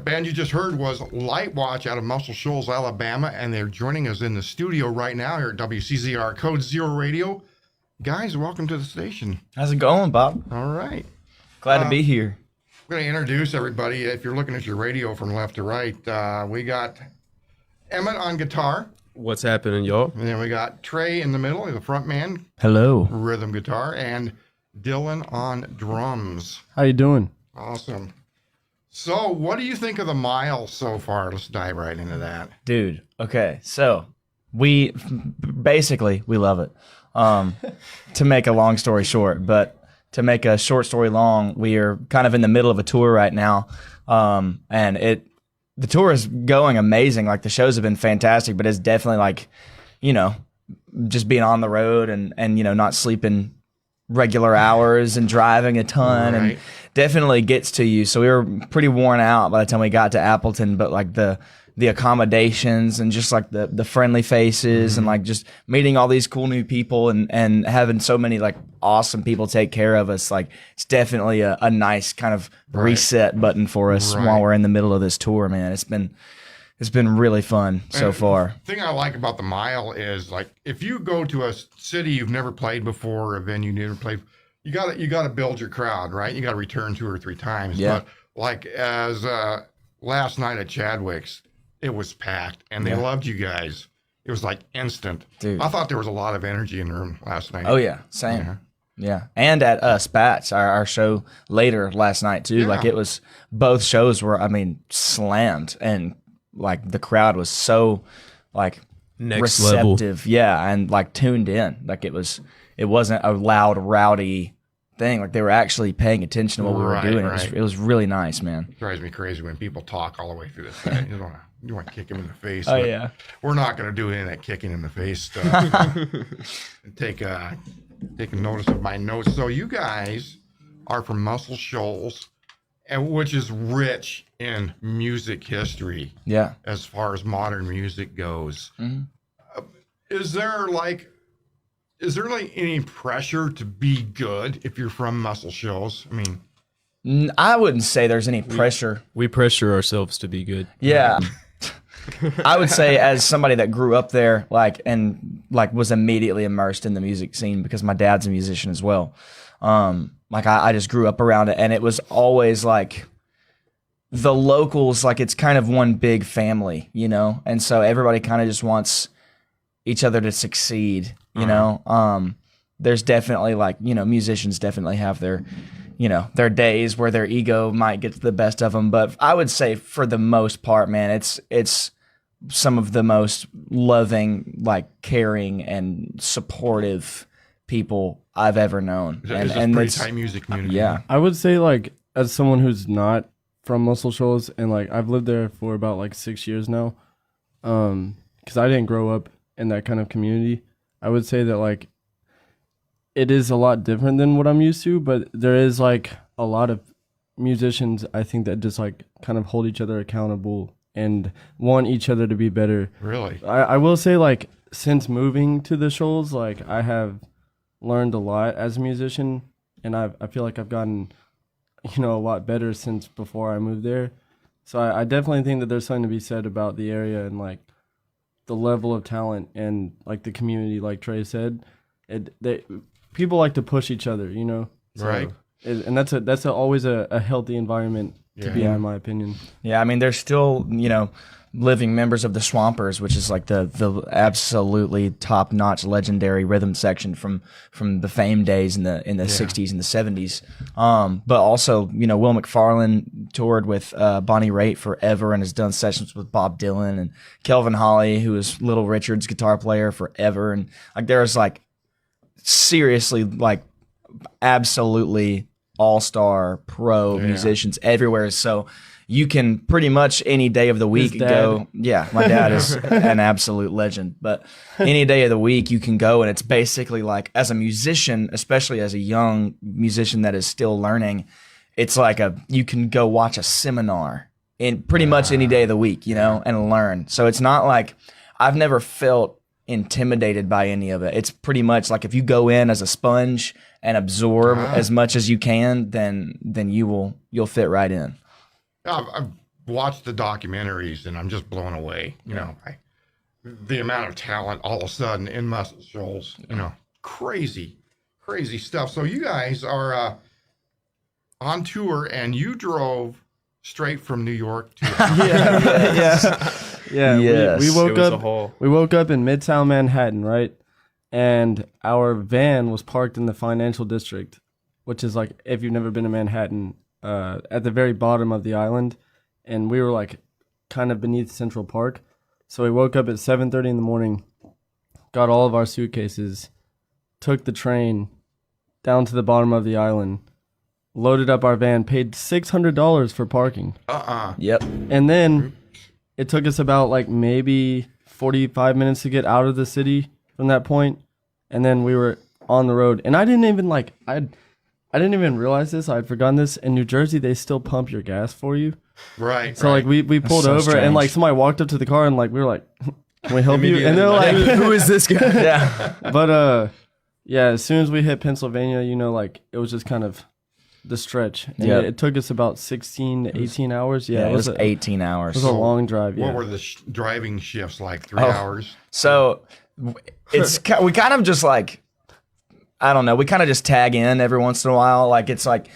band you just heard was Lightwatch out of Muscle Shoals, Alabama, and they're joining us in the studio right now here at WCZR Code Zero Radio. Guys, welcome to the station. How's it going, Bob? All right. Glad to be here. I'm going to introduce everybody. If you're looking at your radio from left to right, we got Emmett on guitar. What's happening, y'all? And then we got Trey in the middle, the front man, Hello. rhythm guitar, and Dylan on drums. How you doing? Awesome. So, what do you think of the mile so far? Let's dive right into that. Dude, okay, so we love it. To make a long story short, but to make a short story long, we are kind of in the middle of a tour right now, and the tour is going amazing. Like, the shows have been fantastic, but it's definitely like, just being on the road and not sleeping regular hours and driving a ton, Right. and definitely gets to you. So we were pretty worn out by the time we got to Appleton, but like the accommodations and just like the friendly faces and like just meeting all these cool new people and having so many like awesome people take care of us, like it's definitely a nice kind of reset button for us while we're in the middle of this tour, man. It's been really fun so far. The thing I like about the mile is, like, if you go to a city you've never played before, or a venue you've never played, you got to build your crowd, right? You got to return 2 or 3 times. Yeah. But like as last night at Chadwick's, it was packed, and they loved you guys. It was like instant. Dude. I thought there was a lot of energy in the room last night. Oh yeah, same. Yeah, and at Spats, our show later last night too. Yeah. Like, it was, both shows were, slammed, and like the crowd was so like Next level. receptive, yeah, and like tuned in. Like, it wasn't a loud, rowdy thing. Like, they were actually paying attention to what we were doing. Right. It was really nice, man. It drives me crazy when people talk all the way through the set. You want to kick them in the face. Oh but yeah, we're not going to do any of that kicking in the face stuff. Taking notice of my notes. So you guys are from Muscle Shoals, and which is rich in music history yeah. as far as modern music goes. Mm-hmm. Is there like any pressure to be good if you're from Muscle Shoals? I mean, I wouldn't say there's any pressure. We pressure ourselves to be good. Yeah. I would say, as somebody that grew up there, was immediately immersed in the music scene because my dad's a musician as well. I just grew up around it, and it was always like the locals, like it's kind of one big family, and so everybody kind of just wants each other to succeed, There's definitely musicians definitely have their days where their ego might get the best of them, but I would say for the most part, man, it's some of the most loving, like caring and supportive people I've ever known. it's a pretty tight music community. Yeah. I would say, like, as someone who's not from Muscle Shoals, and like I've lived there for about like 6 years now, because I didn't grow up in that kind of community. I would say that like it is a lot different than what I'm used to, but there is like a lot of musicians, I think, that just like kind of hold each other accountable and want each other to be better. Really? I will say, like, since moving to the Shoals, like, I have learned a lot as a musician, and I feel like I've gotten, a lot better since before I moved there. So I definitely think that there's something to be said about the area and like the level of talent and like the community, like Trey said. People like to push each other, So, Right. And that's always a healthy environment to be in my opinion. Yeah, I mean, there's still, living members of the Swampers, which is like the absolutely top-notch legendary rhythm section from the Fame days in the 60s and the 70s. But also, Will McFarlane toured with Bonnie Raitt forever and has done sessions with Bob Dylan, and Kelvin Holly, who is Little Richard's guitar player forever. And like, there's like seriously like absolutely all-star pro musicians everywhere. So you can pretty much any day of the week go. Yeah, my dad is an absolute legend. But any day of the week you can go, and it's basically like, as a musician, especially as a young musician that is still learning, it's like you can go watch a seminar in pretty much any day of the week, and learn. So it's not like, I've never felt intimidated by any of it. It's pretty much like, if you go in as a sponge and absorb as much as you can, then you'll fit right in. I've watched the documentaries, and I'm just blown away. You know, the amount of talent all of a sudden in Muscle Shoals. You know, crazy stuff. So you guys are on tour, and you drove straight from New York to Yeah, Yes. we It woke was a up. haul. We woke up in Midtown Manhattan, right? And our van was parked in the financial district, which is like, if you've never been to Manhattan, at the very bottom of the island. And we were like kind of beneath Central Park. So we woke up at 7:30 in the morning, got all of our suitcases, took the train down to the bottom of the island, loaded up our van, paid $600 for parking. Yep. And then it took us about like maybe 45 minutes to get out of the city from that point. And then we were on the road. And I didn't even I didn't even realize this. I'd forgotten this. In New Jersey, they still pump your gas for you. right. So like we pulled so over and strange. like somebody walked up to the car and like we were like, can we help you? And they're like, Who is this guy? Yeah. but yeah, as soon as we hit Pennsylvania, you know, like it was just kind of the stretch. And Yep. it took us about 16 to 18 hours. Yeah, Yeah, it was a, 18 it hours. was a long drive. What Yeah. were the driving shifts like? 3 Oh. hours. So it's we kind of just like, I don't know, we kind of just tag in every once in a while. Like it's like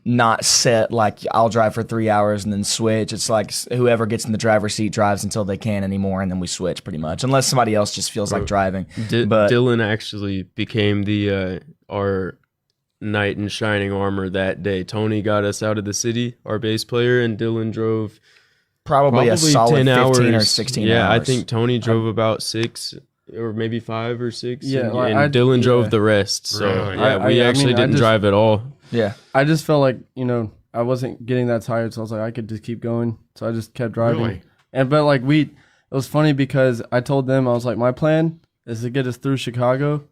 not set like I'll drive for 3 hours and then switch. It's like whoever gets in the driver's seat drives until they can anymore, and then we switch pretty much, unless somebody else just feels like driving. But Dylan actually became the our knight in shining armor that day. Tony got us out of the city, our bass player, and Dylan drove probably a solid 10 15 or hours. 16 yeah, hours. I think Tony drove about 6 or maybe 5 or 6. Yeah, and, like, and Dylan drove the rest. So Really? yeah, we I actually mean, I didn't just- drive at all. Yeah. I just felt like, you know, I wasn't getting that tired, so I was like, I could just keep going. So I just kept driving. Really? But like it was funny because I told them, I was like, my plan is to get us through Chicago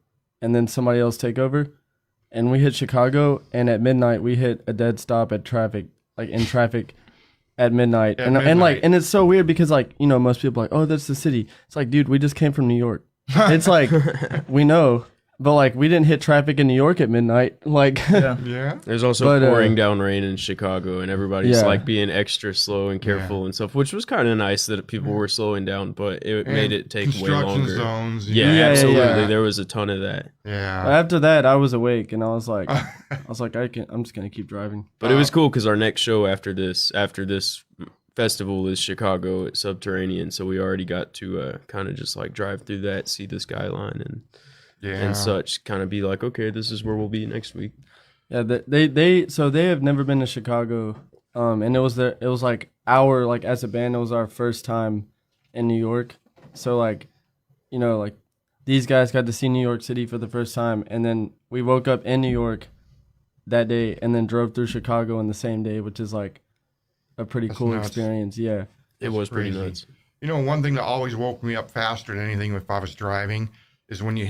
and then somebody else take over. And we hit Chicago, and at midnight we hit a dead stop at traffic, like in traffic at midnight. At And midnight. like, and it's so weird because like, you know, most people are like, oh, that's the city. It's like, dude, we just came from New York. It's like, we know, but like we didn't hit traffic in New York at midnight. Like, Yeah. There's also But, pouring down rain in Chicago, and everybody's Yeah. like being extra slow and careful and stuff, which was kind of nice that people were slowing down, but it made it take way Construction longer. zones. Yeah, Yeah, absolutely. yeah. There was a ton of that. Yeah. after that, I was awake and I was like, I'm just gonna keep driving. But it was cool because our next show after this festival is Chicago at Subterranean, so we already got to kind of just like drive through that, see the skyline and such, kind of be like, okay, this is where we'll be next week. Yeah, they have never been to Chicago, and it was like as a band, it was our first time in New York. So like, you know, like these guys got to see New York City for the first time, and then we woke up in New York that day, and then drove through Chicago in the same day, which is like a pretty cool nuts. experience. Yeah, It was pretty crazy. nuts. You know, one thing that always woke me up faster than anything if I was driving is when you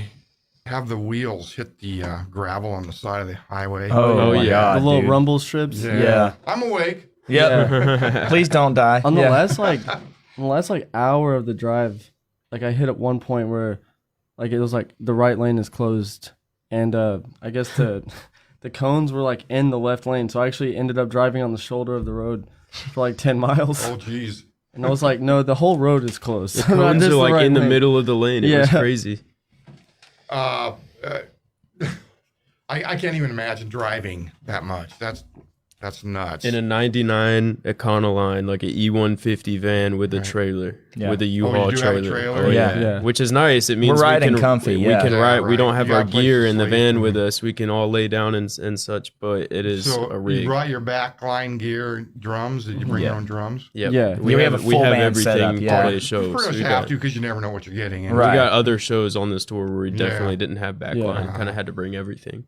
have the wheels hit the gravel on the side of the highway. Oh, yeah. my God, the little dude. rumble strips. Yeah. I'm awake. Yep. Please don't die. On the Yeah. last hour of the drive, like I hit at one point where like it was like the right lane is closed, and I guess the cones were like in the left lane, so I actually ended up driving on the shoulder of the road for like 10 miles. Oh, geez. And I was like, no, the whole road is closed. The cones Just are like right in the lane. middle of the lane. It was Yeah. crazy. I can't even imagine driving that much. That's nuts. In a 99 Econoline, like an E150 van with a trailer, Yeah. with a Oh, U-Haul you do have a trailer. trailer? Oh, Yeah. Yeah. Which is nice. It means We're riding we can, comfy, We yeah. can Yeah, ride. We right. don't have You our got a place gear to in the sleep. van with us. We can all lay down and such, but it is so a rig. you brought your backline gear, drums. Did you bring your own drums? Yep. Yeah. We Yeah, we have have a full band everything setup, to yeah. play You shows. pretty much We have got, to because you never know what you're getting. In. Right. we got other shows on this tour where we Yeah. definitely didn't have backline. Yeah. Kind of had to bring everything.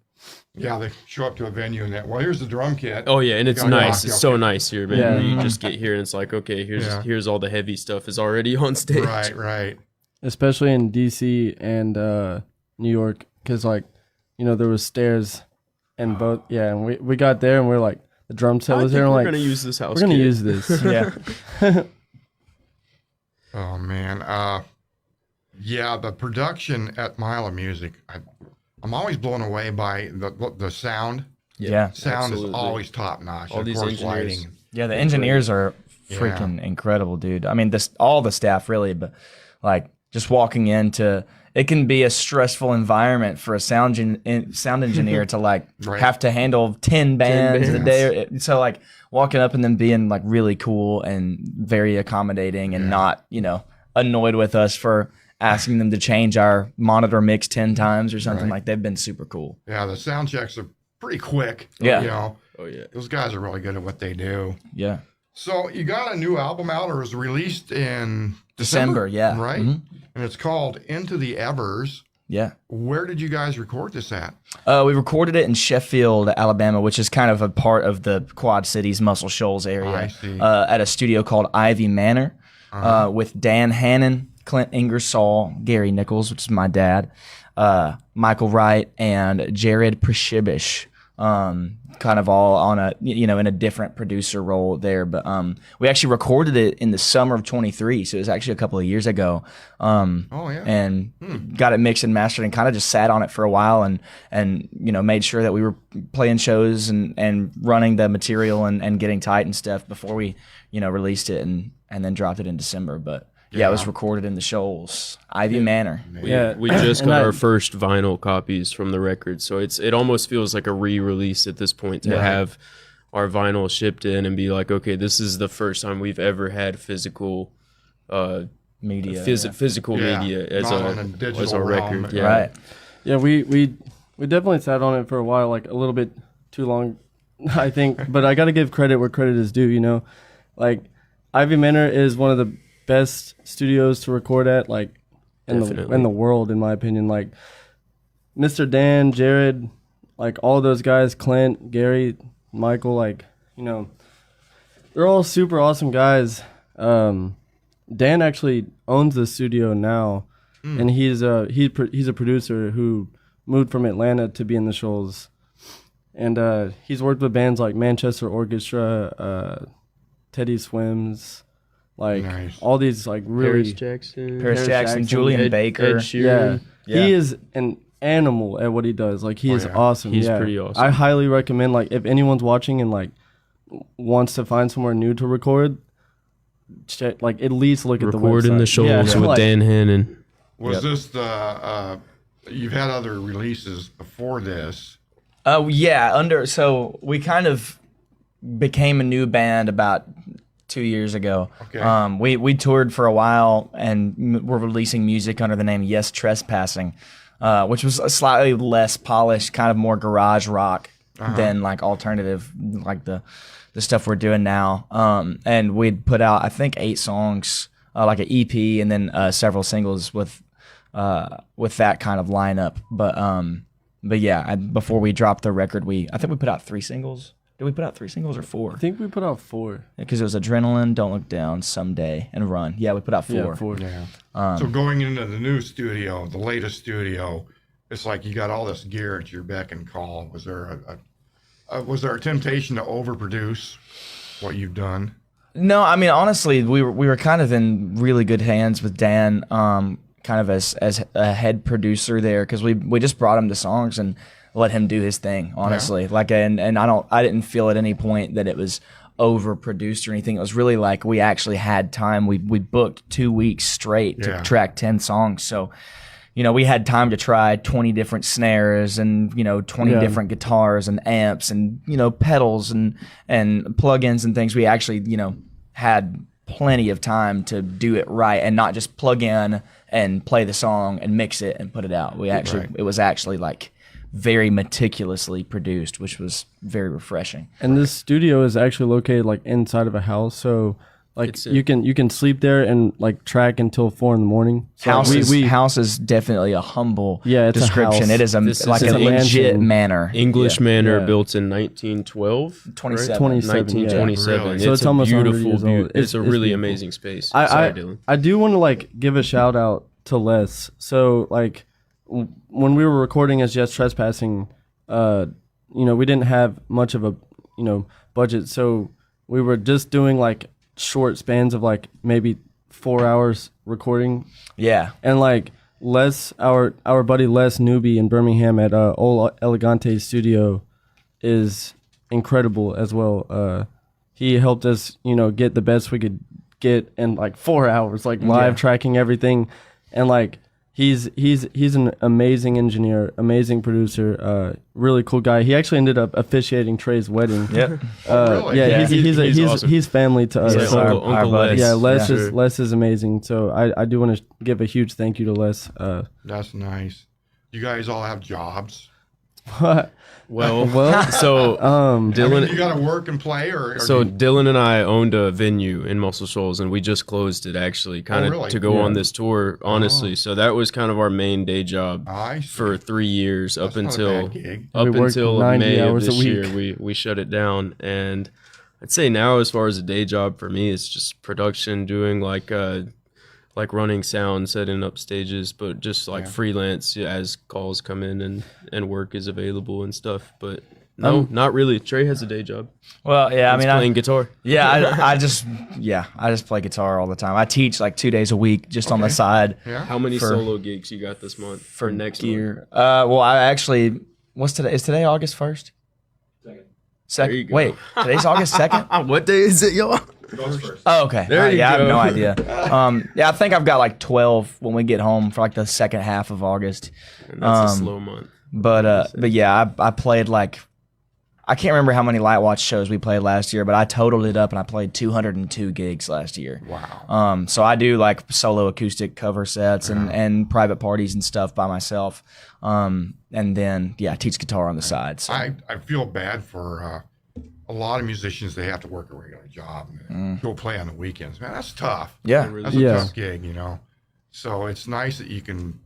Yeah, they show up to a venue and that. Well, here's the drum kit. Oh yeah, and it's Yeah, nice. yeah, It's okay. so nice here, man. Yeah. You just get here and it's like, okay, here's all the heavy stuff is already on stage. Right, right. Especially in DC and New York, because like, you know, there was stairs and both. Yeah, and we got there and we're like, the drum set I was think there. And we're like, gonna use this house. we're gonna kit. use this. Yeah. Oh man. Yeah, the production at Mile of Music. I'm always blown away by the sound. Yeah. Sound absolutely. is always top notch. All Of these course, engineers. lighting. Yeah. The engineers are freaking incredible, dude. I mean, all the staff really, but like just walking into it can be a stressful environment for a sound engineer to like have to handle 10 bands a day. So like walking up and then being like really cool and very accommodating and not, annoyed with us for asking them to change our monitor mix 10 times or something. Like they've been super cool. Yeah, the sound checks are pretty quick. Yeah. Oh yeah. Those guys are really good at what they do. Yeah. So you got a new album out, or was released in December, yeah. Right? Mm-hmm. And it's called Into the Evers. Yeah. Where did you guys record this at? We recorded it in Sheffield, Alabama, which is kind of a part of the Quad Cities, Muscle Shoals area. I see. At a studio called Ivy Manor with Dan Hannon, Clint Ingersoll, Gary Nichols, which is my dad, Michael Wright, and Jared Prishibish. Kind of all on a, in a different producer role there. But we actually recorded it in the summer of 23. So it was actually a couple of years ago. And got it mixed and mastered and kind of just sat on it for a while and made sure that we were playing shows and running the material and getting tight and stuff before we, released it and then dropped it in December. But yeah, it was recorded in the Shoals, Ivy Manor. We just got our first vinyl copies from the record, so it almost feels like a re-release at this point to have our vinyl shipped in and be like, okay, this is the first time we've ever had physical media, physical media as a record. Realm. Yeah. Right. Yeah, we definitely sat on it for a while, like a little bit too long, I think. But I got to give credit where credit is due. Like Ivy Manor is one of the best studios to record at, like in the world, in my opinion. Like Mr. Dan, Jared, like all those guys, Clint, Gary, Michael, like they're all super awesome guys. Dan actually owns the studio now, and he's a producer who moved from Atlanta to be in the Shoals, and he's worked with bands like Manchester Orchestra, Teddy Swims. Like all these like really Paris Jackson, Julian Baker. Yeah. He is an animal at what he does. Like he is awesome. He's pretty awesome. I highly recommend, like, if anyone's watching and like wants to find somewhere new to record, like at least look at the website. Record in the Shoals with Dan Hannon. Was this the you've had other releases before this? So we kind of became a new band about 2 years ago. Okay. We toured for a while and we're releasing music under the name Yes Trespassing, which was a slightly less polished, kind of more garage rock than like alternative, like the stuff we're doing now. And we'd put out, I think, 8 songs, like an EP, and then several singles with that kind of lineup. But yeah, before we dropped the record, I think we put out 3 singles. Did we put out 3 singles or 4? I think we put out 4. Because it was Adrenaline, Don't Look Down, Someday, and Run. Yeah, we put out 4. Yeah, 4. Yeah. So going into the new studio, the latest studio, it's like you got all this gear at your beck and call. Was there a temptation to overproduce what you've done? No, I mean, honestly, we were kind of in really good hands with Dan, kind of as a head producer there, because we just brought him the songs and let him do his thing, honestly. Like, and I didn't feel at any point that it was overproduced or anything. It was really like we actually had time. We booked 2 weeks straight to track 10 songs. So, we had time to try 20 different snares and, 20 different guitars and amps and, pedals and plugins and things. We actually, had plenty of time to do it right and not just plug in and play the song and mix it and put it out. It was actually like very meticulously produced, which was very refreshing. And this studio is actually located like inside of a house, so like you can sleep there and like track until 4 a.m. So house is definitely a humble it's description. A it is a legit manor. English manor built in 1912, 1927. Really? So it's almost beautiful. It's it's a really beautiful. amazing space. I do want to like give a shout out to Les. So like when we were recording as Just Trespassing, we didn't have much of a budget, so we were just doing like short spans of like maybe 4 hours recording. Yeah. And like Les, our buddy Les Newby in Birmingham at Old Elegante Studio is incredible as well. he helped us, get the best we could get in like 4 hours, like live tracking everything, and like he's an amazing engineer, amazing producer, really cool guy. He actually ended up officiating Trey's wedding. Yep. Really? Yeah, He's awesome. he's family to us. Yeah, So, Uncle Les. yeah, Les Yeah. is amazing. So I do want to give a huge thank you to Les. That's nice. You guys all have jobs. Well, so Dylan, You got to work and play, or so Dylan and I owned a venue in Muscle Shoals, and we just closed it actually, kind of really? to go Yeah. on this tour. Honestly, so that was kind of our main day job I see. for 3 years up That's not a until bad gig. up We worked until 90 May of hours a this week. year. We shut it down, and I'd say now, as far as a day job for me, it's just production, doing like running sound, setting up stages, but just like freelance as calls come in and work is available and stuff. But no, not really. Trey has a day job. Well, yeah, He's playing guitar. Yeah, I just play guitar all the time. I teach like 2 days a week just on the side Yeah. How many For- solo gigs you got this month for next month? gear. Well, I actually, what's today? Is today August 1st? There you go. Wait, today's August 2nd? What day is it, y'all? Oh, okay. There you I have go. no idea. I think I've got like 12 when we get home for like the second half of August. And that's a slow month. But yeah, I played like, I can't remember how many Lightwatch shows we played last year, but I totaled it up and I played 202 gigs last year. Wow. So I do like solo acoustic cover sets and private parties and stuff by myself. And then, I teach guitar on the side. So. I feel bad for a lot of musicians. They have to work a regular job and go play on the weekends. Man, that's tough. Yeah. That's a tough gig, So it's nice that you can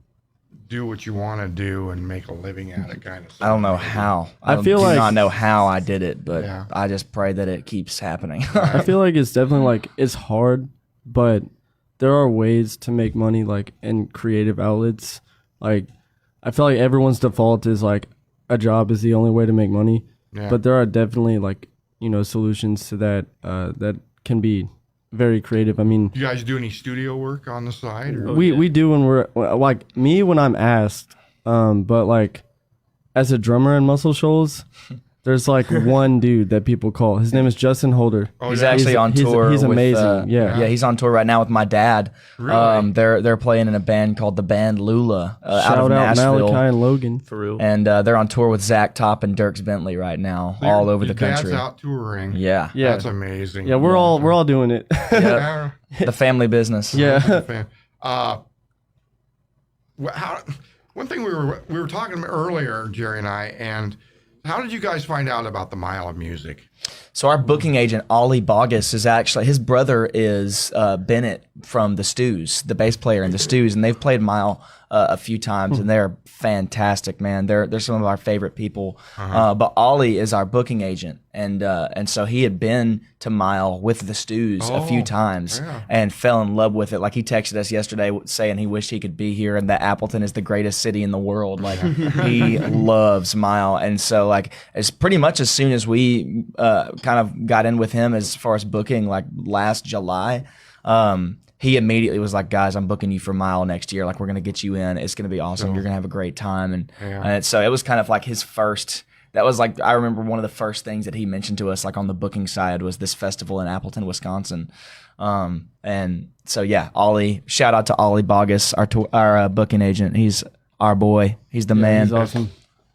do what you want to do and make a living at it, kind of. I don't know how. I feel do like- not know how I did it, but Yeah. I just pray that it keeps happening. I feel like it's definitely like it's hard, but there are ways to make money like in creative outlets. Like I feel like everyone's default is like a job is the only way to make money, Yeah. but there are definitely like solutions to that that can be very creative. I mean, You guys do any studio work on the side? Or? we do when we're like me when I'm asked, but like as a drummer in Muscle Shoals, there's like one dude that people call. His name is Justin Holder. Oh, He's yeah. actually on tour. He's with, amazing. Yeah. he's on tour right now with my dad. Really? They're playing in a band called the Band Lula out of Shout out Nashville. Malachi and Logan. For real. And they're on tour with Zach Top and Dierks Bentley right now, all over the Your dad's country. out touring. Yeah, Yeah. That's amazing. Yeah, we're all doing it. Yeah. the family business. Yeah. Fan. One thing we were talking about earlier, Jerry and I, and how did you guys find out about the Mile of Music? So our booking agent, Ollie Bogus, is actually, his brother is Bennett from the Stews, the bass player in the Stews, and they've played Mile a few times, and they're fantastic, man. They're some of our favorite people. But Ollie is our booking agent, and so he had been to Mile with the Stews a few times and fell in love with it. Like he texted us yesterday saying he wished he could be here and that Appleton is the greatest city in the world. Like he loves Mile, and so like as pretty much as soon as we kind of got in with him as far as booking, like last July. He immediately was like, guys, I'm booking you for Mile next year. Like, we're going to get you in. It's going to be awesome. You're going to have a great time. And so it was kind of like his first, that was like, I remember one of the first things that he mentioned to us, like on the booking side, was this festival in Appleton, Wisconsin. And so, yeah, Ollie, shout out to Ollie Bogus, our booking agent. He's our boy. He's the man. He's awesome.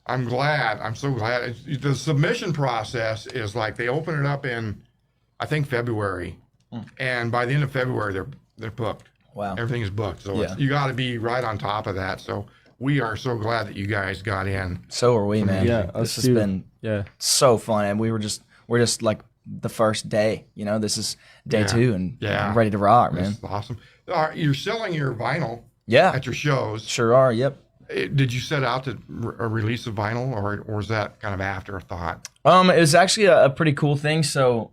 I'm glad. I'm so glad. The submission process is like they open it up in, I think, February. And by the end of February, they're booked. Wow. Everything is booked. So you got to be right on top of that. So we are so glad that you guys got in. So are we, man. Yeah, this us has too. been so fun. And we're just like the first day, this is day 2 and I'm ready to rock, man. That's awesome. You're selling your vinyl Yeah, at your shows. sure are. Yep. Did you set out to release a vinyl, or was that kind of afterthought? It was actually a pretty cool thing. So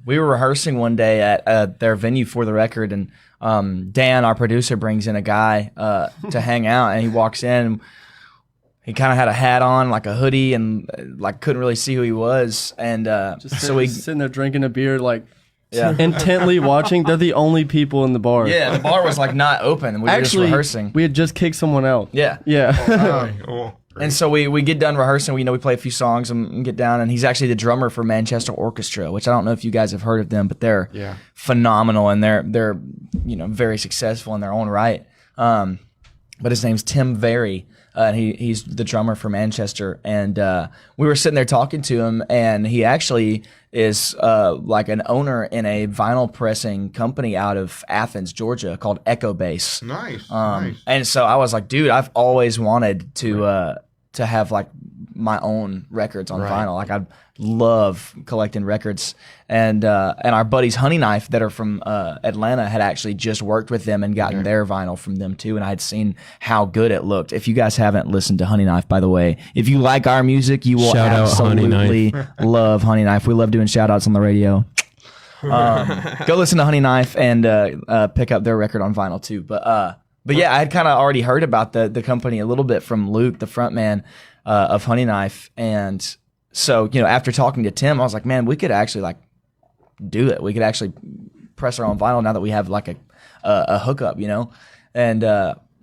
we were rehearsing one day at their venue for the record, and Dan, our producer, brings in a guy to hang out, and he walks in. And he kind of had a hat on, like a hoodie, and like couldn't really see who he was. And so we Sitting there drinking a beer, like intently watching. They're the only people in the bar. the bar was like not open, and we were just Actually, rehearsing. we had just kicked someone out. Yeah. Yeah. Oh, And so we get done rehearsing. We play a few songs and get down. And he's actually the drummer for Manchester Orchestra, which I don't know if you guys have heard of them, but they're phenomenal and they're very successful in their own right. But his name's Tim Very. And he's the drummer for Manchester. And we were sitting there talking to him, and he actually is like an owner in a vinyl pressing company out of Athens, Georgia, called Echo Bass. Nice. And so I was like, dude, I've always wanted to have like my own records on vinyl. Like I love collecting records. And our buddies Honey Knife that are from Atlanta had actually just worked with them and gotten their vinyl from them too. And I had seen how good it looked. If you guys haven't listened to Honey Knife, by the way, if you like our music, you will absolutely love Honey Knife. We love doing shout outs on the radio. Go listen to Honey Knife and pick up their record on vinyl too. But yeah, I had kind of already heard about the company a little bit from Luke, the frontman of Honey Knife. And so, after talking to Tim, I was like, man, we could actually like do it. We could actually press our own vinyl now that we have like a hookup, and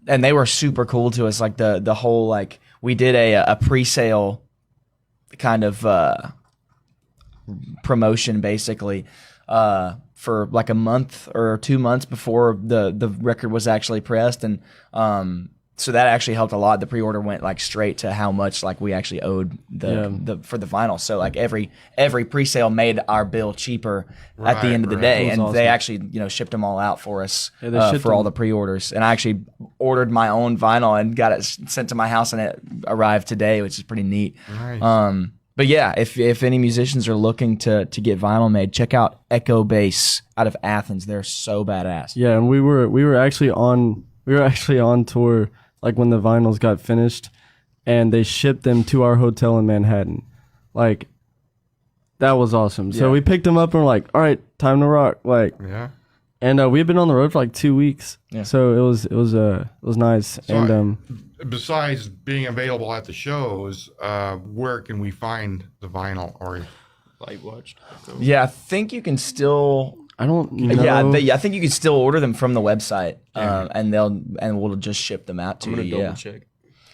they were super cool to us. Like the whole, like we did a pre-sale kind of promotion basically for like a month or 2 months before the record was actually pressed. And so that actually helped a lot. The pre-order went like straight to how much like we actually owed the for the vinyl. So like every pre-sale made our bill cheaper at the end of the day, and they actually shipped them all out for us for all the pre-orders. And I actually ordered my own vinyl and got it sent to my house, and it arrived today, which is pretty neat. Nice. But yeah, if any musicians are looking to get vinyl made, check out Echo Bass out of Athens. They're so badass. Yeah, and we were actually on tour. Like when the vinyls got finished, and they shipped them to our hotel in Manhattan. Like, that was awesome. So we picked them up and we're like, all right, time to rock. Like, and we've been on the road for like 2 weeks. Yeah. So it was nice. So and besides being available at the shows, where can we find the vinyl or Lightwatch? Yeah, I think you can still. I don't know. Yeah, I think you can still order them from the website, and we'll just ship them out to you. I'm gonna double check.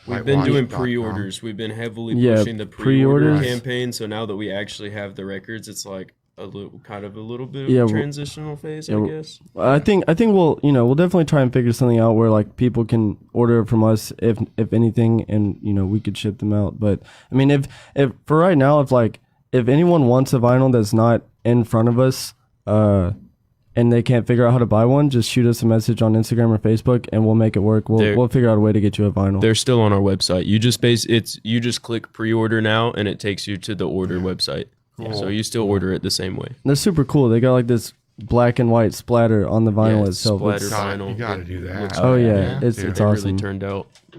We've been doing pre-orders. We've been heavily pushing the pre-order campaign. So now that we actually have the records, it's like a little bit of a transitional phase, I guess. I think we'll definitely try and figure something out where like people can order from us if anything, and we could ship them out. But I mean, if for right now, if anyone wants a vinyl that's not in front of us, and they can't figure out how to buy one, just shoot us a message on Instagram or Facebook, and we'll make it work. We'll figure out a way to get you a vinyl. They're still on our website. You just click pre-order now, and it takes you to the order website. Cool. So you still order it the same way. They're super cool. They got like this black and white splatter on the vinyl itself. Splatter vinyl. You got to do that. Oh yeah, it's awesome. Really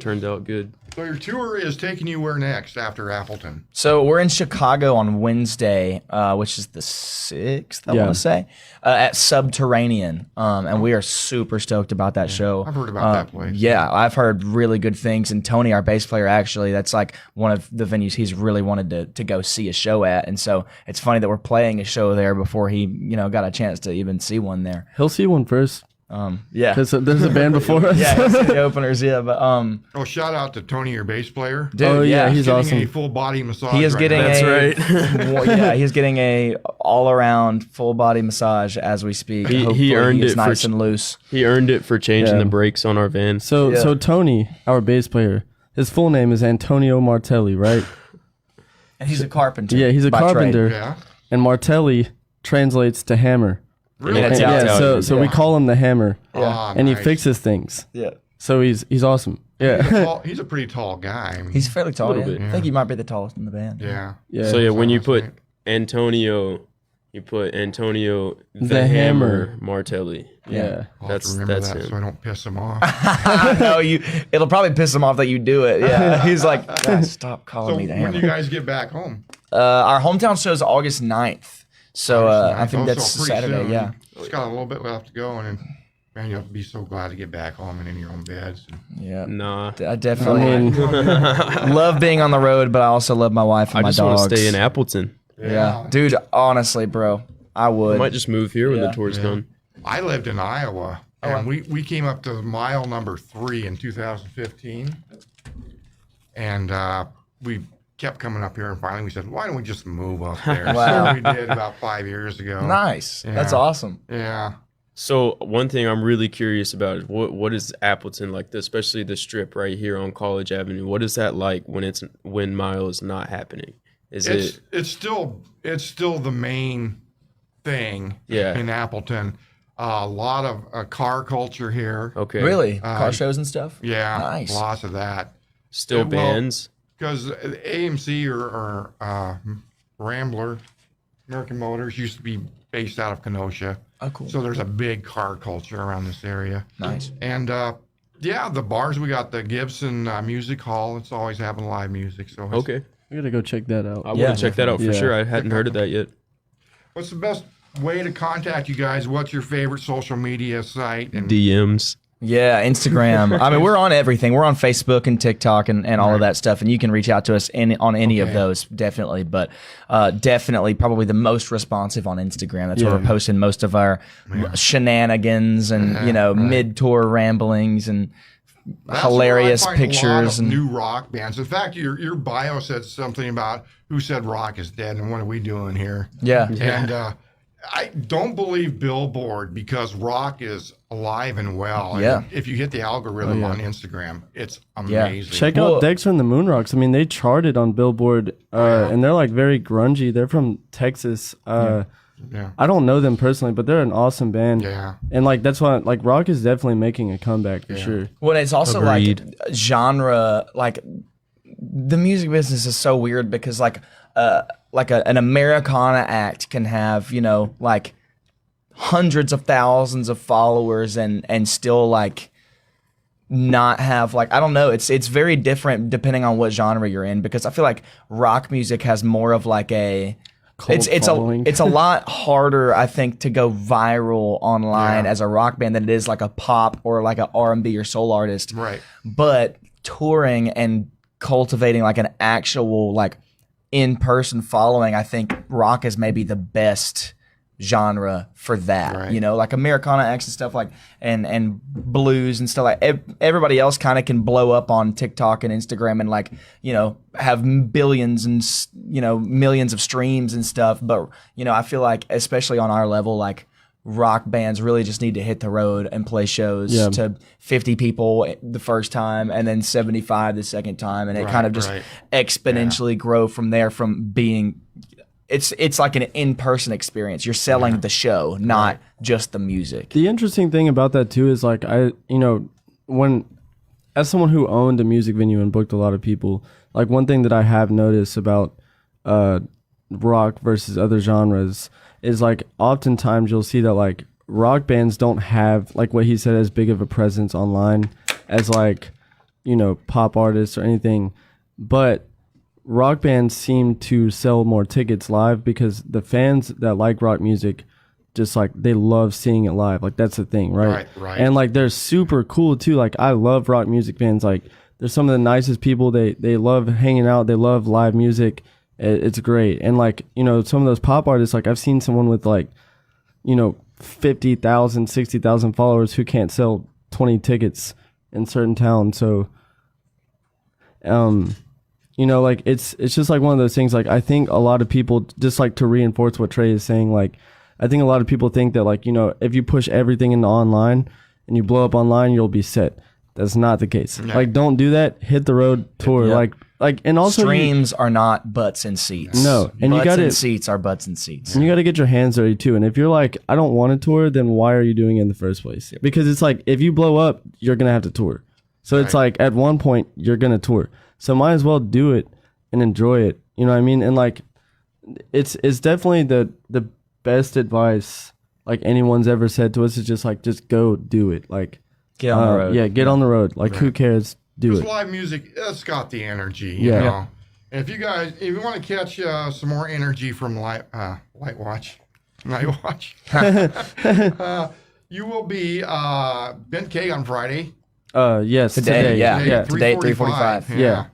turned out good. So your tour is taking you where next after Appleton? So we're in Chicago on Wednesday, which is the 6th, I want to say, at Subterranean. And we are super stoked about that show. I've heard about that place. Yeah, I've heard really good things. And Tony, our bass player, actually, that's like one of the venues he's really wanted to go see a show at. And so it's funny that we're playing a show there before he, got a chance to even see one there. He'll see one first. Yeah, because there's a band before us. Yeah, the openers. Yeah, but shout out to Tony, your bass player. Dude, he's awesome. A full body massage. He is getting That's right. he's getting a all around full body massage as we speak. He earned it nice and loose. He earned it for changing the brakes on our van. So Tony, our bass player, his full name is Antonio Martelli, right? And he's a carpenter. Yeah, he's a carpenter. Yeah. And Martelli translates to hammer. Really? Yeah, so we call him the Hammer. Yeah. And he fixes things. Yeah. So he's awesome. Yeah. He's a pretty tall guy. I mean, he's fairly tall. Little bit. I think he might be the tallest in the band. Yeah. So when you put Antonio, you put Antonio the Hammer Martelli. Yeah. I'll have to remember that him. so I don't piss him off. No, it'll probably piss him off that you do it. Yeah. He's like, stop calling me the Hammer. When do you guys get back home? Our hometown show is August 9th. So I think that's Saturday. Soon. Yeah. It's got a little bit left to go, and then, man, you'll be so glad to get back home and in your own beds. Yeah. Nah. I definitely love being on the road, but I also love my wife and my dogs. I just want to stay in Appleton. Yeah. Dude, honestly, bro, I would. I might just move here when the tour's done. I lived in Iowa, and we came up to mile number 3 in 2015. and we kept coming up here, and finally we said, why don't we just move up there? Wow. So we did about 5 years ago. Nice. Yeah. That's awesome. Yeah. So one thing I'm really curious about is what is Appleton like, especially the strip right here on College Avenue? What is that like when Mile is not happening? It's still the main thing in Appleton. A lot of car culture here. Okay. Really? Car shows and stuff? Yeah. Nice. Lots of that. Still bands? Because AMC or Rambler, American Motors, used to be based out of Kenosha. Oh, cool. So there's a big car culture around this area. Nice. And the bars, we got the Gibson Music Hall. It's always having live music. So Okay. I gotta go check that out. I want to check that out for sure. I hadn't heard of that yet. What's the best way to contact you guys? What's your favorite social media site? And DMs. Yeah, Instagram. I mean, we're on everything. We're on Facebook and TikTok and all of that stuff. And you can reach out to us on any of those, definitely. But definitely probably the most responsive on Instagram. That's where we're posting most of our shenanigans and, mid-tour ramblings and hilarious where I find pictures. A lot of and new rock bands. In fact, your bio said something about who said rock is dead and what are we doing here? Yeah. And I don't believe Billboard because rock is alive and well. Yeah. And if you hit the algorithm on Instagram, it's amazing. Check out Dexter and the Moonrocks. I mean, they charted on Billboard, and they're like very grungy. They're from Texas. I don't know them personally, but they're an awesome band. Yeah. And like that's why like rock is definitely making a comeback for sure. Well, it's also Agreed. like genre, like the music business is so weird because like an Americana act can have, like hundreds of thousands of followers and still like not have like, I don't know. It's very different depending on what genre you're in because I feel like rock music has more of like it's a lot harder, I think, to go viral online as a rock band than it is like a pop or like an R&B or soul artist. Right. But touring and cultivating like an actual like in-person following, I think rock is maybe the best genre for that. Right. Like Americana acts and stuff like and blues and stuff like everybody else kind of can blow up on TikTok and Instagram and like have billions and millions of streams and stuff, but I feel like especially on our level, like rock bands really just need to hit the road and play shows to 50 people the first time and then 75 the second time, and it kind of just exponentially grow from there. From being it's like an in-person experience. You're selling the show, not just the music. The interesting thing about that too is like when as someone who owned a music venue and booked a lot of people, like one thing that I have noticed about rock versus other genres is like oftentimes you'll see that like rock bands don't have, like what he said, as big of a presence online as like pop artists or anything, but rock bands seem to sell more tickets live because the fans that like rock music just like they love seeing it live. Like that's the thing, right? Right. And like they're super cool too. Like I love rock music bands. Like they're some of the nicest people. They love hanging out. They love live music. It's great. And like some of those pop artists, like I've seen someone with like 50,000 60,000 followers who can't sell 20 tickets in certain towns. So like it's just like one of those things. Like I think a lot of people, just like to reinforce what Trey is saying, like I think a lot of people think that like if you push everything into online and you blow up online, you'll be set. That's not the case. Yeah. Like don't do that. Hit the road, tour. Yeah. Like and also streams are not butts and seats. No, and butts you got and it. Seats are butts and seats. And you got to get your hands dirty too. And if you're like, I don't want to tour, then why are you doing it in the first place? Because it's like if you blow up, you're gonna have to tour. So it's like at one point you're gonna tour. So might as well do it and enjoy it. You know what I mean? And like it's definitely the best advice like anyone's ever said to us is just go do it. Like Get on the road. Yeah, get on the road. Like who cares? Do Because it. live music, it's got the energy, you know. And if you want to catch some more energy from Lightwatch, you will be Ben K on Friday. Yes, today. Yeah. Today at 3:45. Yeah.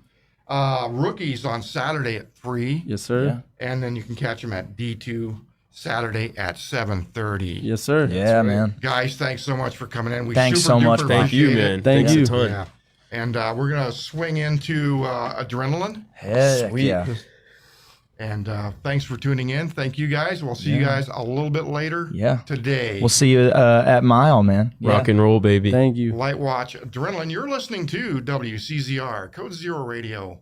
Rookies on Saturday at 3. Yes, sir. Yeah. And then you can catch them at D2 Saturday at 7:30. Yes, sir. Yeah, man. Guys, thanks so much for coming in. We Thanks super so much. duper Thank you, appreciate man. it. Thank Thanks you. a ton. Yeah. And we're going to swing into adrenaline. Heck Sweet. yeah. And thanks for tuning in. Thank you guys. We'll see you guys a little bit later today. We'll see you at Mile, man. Rock and roll, baby. Thank you. Lightwatch Adrenaline. You're listening to WCZR, Code Zero Radio.